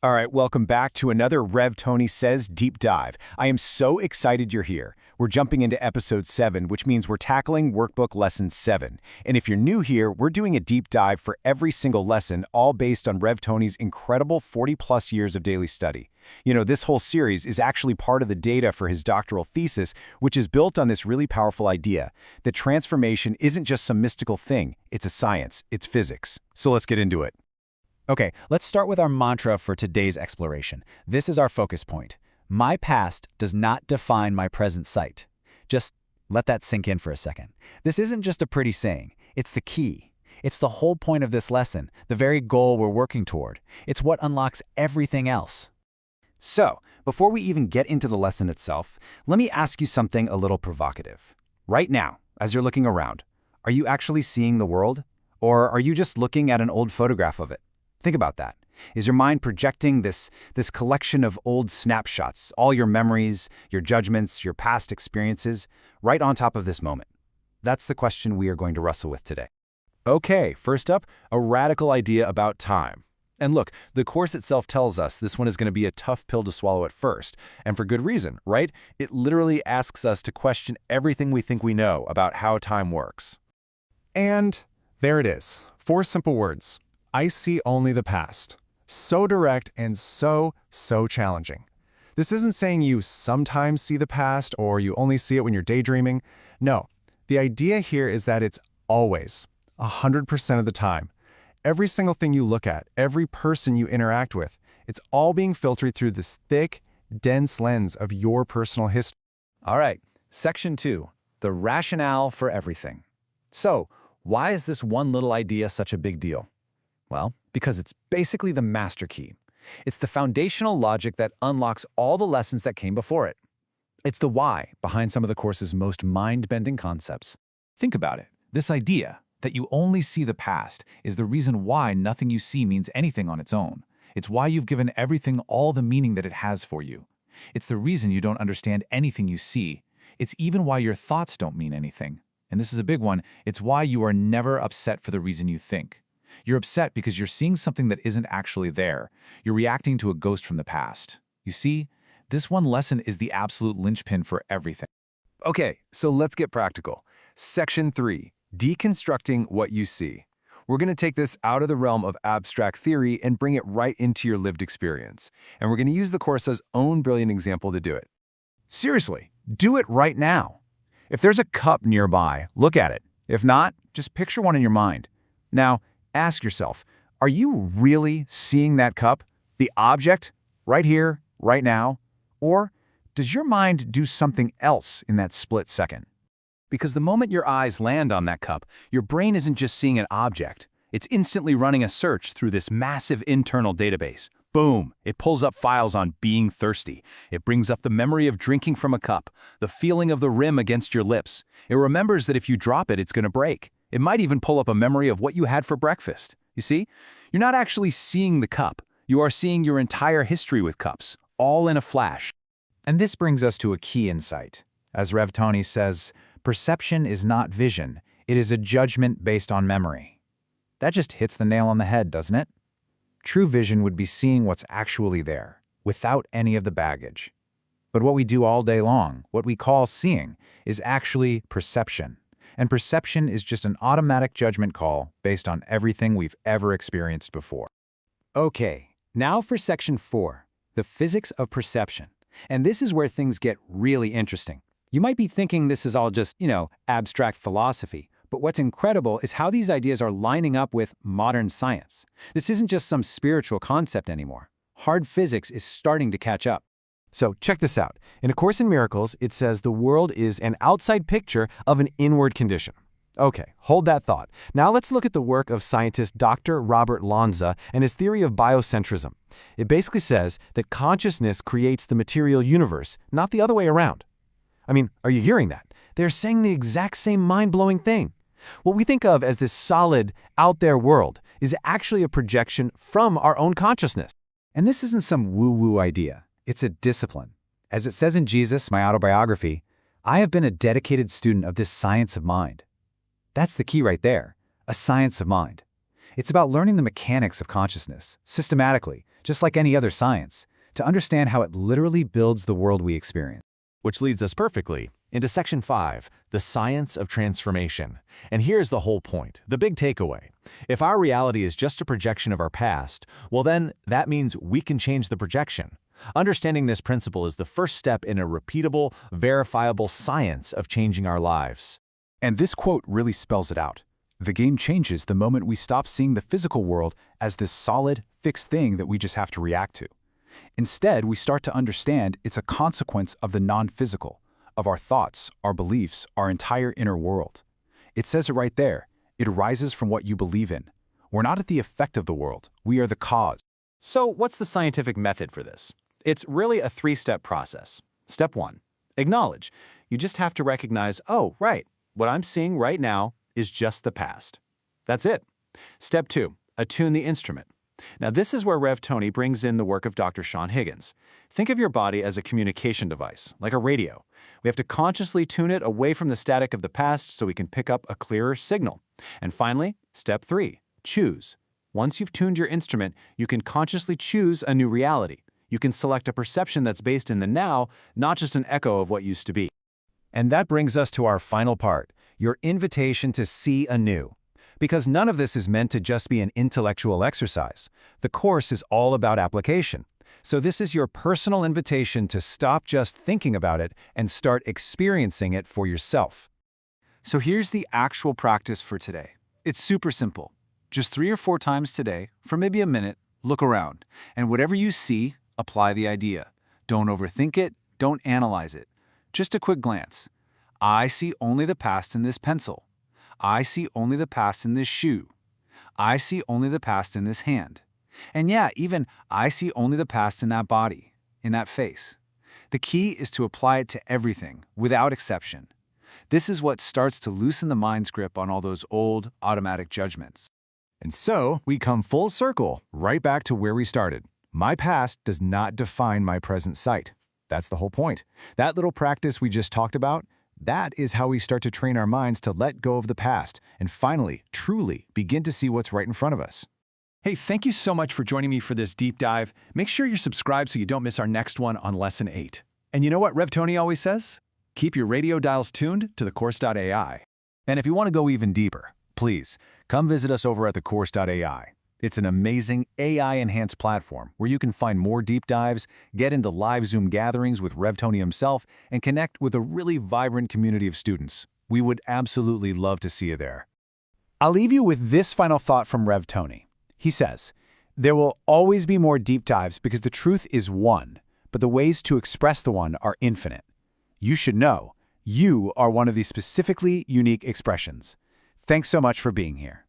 All right, welcome back to another Rev Tony Says Deep Dive. I am so excited you're here. We're jumping into episode 7, which means we're tackling workbook lesson 7. And if you're new here, we're doing a deep dive for every single lesson, all based on Rev Tony's incredible 40-plus years of daily study. You know, this whole series is actually part of the data for his doctoral thesis, which is built on this really powerful idea that transformation isn't just some mystical thing, it's a science, it's physics. So let's get into it. Okay, let's start with our mantra for today's exploration. This is our focus point. My past does not define my present sight. Just let that sink in for a second. This isn't just a pretty saying. It's the key. It's the whole point of this lesson, the very goal we're working toward. It's what unlocks everything else. So, before we even get into the lesson itself, let me ask you something a little provocative. Right now, as you're looking around, are you actually seeing the world? Or are you just looking at an old photograph of it? Think about that. Is your mind projecting this collection of old snapshots, all your memories, your judgments, your past experiences, right on top of this moment? That's the question we are going to wrestle with today. Okay, first up, a radical idea about time. And look, the course itself tells us this one is going to be a tough pill to swallow at first, and for good reason, right? It literally asks us to question everything we think we know about how time works. And there it is. 4 simple words. I see only the past. So direct and so challenging. This isn't saying you sometimes see the past or you only see it when you're daydreaming. No, the idea here is that it's always, 100% of the time. Every single thing you look at, every person you interact with, it's all being filtered through this thick, dense lens of your personal history. All right, section 2, the rationale for everything. So, why is this one little idea such a big deal? Well, because it's basically the master key. It's the foundational logic that unlocks all the lessons that came before it. It's the why behind some of the course's most mind-bending concepts. Think about it. This idea that you only see the past is the reason why nothing you see means anything on its own. It's why you've given everything all the meaning that it has for you. It's the reason you don't understand anything you see. It's even why your thoughts don't mean anything. And this is a big one. It's why you are never upset for the reason you think. You're upset because you're seeing something that isn't actually there. You're reacting to a ghost from the past. You see, this one lesson is the absolute linchpin for everything. Okay, so let's get practical. Section 3, deconstructing what you see. We're going to take this out of the realm of abstract theory and bring it right into your lived experience. And we're going to use the course's own brilliant example to do it. Seriously, do it right now. If there's a cup nearby, look at it. If not, just picture one in your mind. Now, ask yourself, are you really seeing that cup, the object, right here, right now? Or does your mind do something else in that split second? Because the moment your eyes land on that cup, your brain isn't just seeing an object. It's instantly running a search through this massive internal database. Boom! It pulls up files on being thirsty. It brings up the memory of drinking from a cup, the feeling of the rim against your lips. It remembers that if you drop it, it's going to break. It might even pull up a memory of what you had for breakfast. You see? You're not actually seeing the cup. You are seeing your entire history with cups, all in a flash. And this brings us to a key insight. As Rev Tony says, perception is not vision. It is a judgment based on memory. That just hits the nail on the head, doesn't it? True vision would be seeing what's actually there, without any of the baggage. But what we do all day long, what we call seeing, is actually perception. And perception is just an automatic judgment call based on everything we've ever experienced before. Okay, now for section 4, the physics of perception. And this is where things get really interesting. You might be thinking this is all just, abstract philosophy. But what's incredible is how these ideas are lining up with modern science. This isn't just some spiritual concept anymore. Hard physics is starting to catch up. So check this out. In A Course in Miracles, it says the world is an outside picture of an inward condition. Okay, hold that thought. Now let's look at the work of scientist Dr. Robert Lanza and his theory of biocentrism. It basically says that consciousness creates the material universe, not the other way around. I mean, are you hearing that? They're saying the exact same mind-blowing thing. What we think of as this solid, out-there world is actually a projection from our own consciousness. And this isn't some woo-woo idea. It's a discipline. As it says in Jesus, my autobiography, I have been a dedicated student of this science of mind. That's the key right there, a science of mind. It's about learning the mechanics of consciousness, systematically, just like any other science, to understand how it literally builds the world we experience. Which leads us perfectly into Section 5, the science of transformation. And here's the whole point, the big takeaway. If our reality is just a projection of our past, well then, that means we can change the projection. Understanding this principle is the first step in a repeatable, verifiable science of changing our lives. And this quote really spells it out. The game changes the moment we stop seeing the physical world as this solid, fixed thing that we just have to react to. Instead, we start to understand it's a consequence of the non-physical, of our thoughts, our beliefs, our entire inner world. It says it right there. It arises from what you believe in. We're not at the effect of the world. We are the cause. So what's the scientific method for this? It's really a three-step process. Step 1, acknowledge. You just have to recognize, oh, right, what I'm seeing right now is just the past. That's it. Step 2, attune the instrument. Now this is where Rev Tony brings in the work of Dr. Sean Higgins. Think of your body as a communication device, like a radio. We have to consciously tune it away from the static of the past so we can pick up a clearer signal. And finally, step 3, choose. Once you've tuned your instrument, you can consciously choose a new reality. You can select a perception that's based in the now, not just an echo of what used to be. And that brings us to our final part, your invitation to see anew. Because none of this is meant to just be an intellectual exercise. The course is all about application. So this is your personal invitation to stop just thinking about it and start experiencing it for yourself. So here's the actual practice for today. It's super simple. Just 3 or 4 times today, for maybe a minute, look around. And whatever you see, apply the idea. Don't overthink it, don't analyze it. Just a quick glance. I see only the past in this pencil. I see only the past in this shoe. I see only the past in this hand. And yeah, even I see only the past in that body, in that face. The key is to apply it to everything, without exception. This is what starts to loosen the mind's grip on all those old, automatic judgments. And so we come full circle, right back to where we started. My past does not define my present sight. That's the whole point. That little practice we just talked about, that is how we start to train our minds to let go of the past and finally, truly begin to see what's right in front of us. Hey, thank you so much for joining me for this deep dive. Make sure you're subscribed so you don't miss our next one on Lesson 8. And you know what Rev Tony always says? Keep your radio dials tuned to thecourse.ai. And if you want to go even deeper, please come visit us over at thecourse.ai. It's an amazing AI-enhanced platform where you can find more deep dives, get into live Zoom gatherings with Rev Tony himself, and connect with a really vibrant community of students. We would absolutely love to see you there. I'll leave you with this final thought from Rev Tony. He says, there will always be more deep dives because the truth is one, but the ways to express the one are infinite. You should know, you are one of these specifically unique expressions. Thanks so much for being here.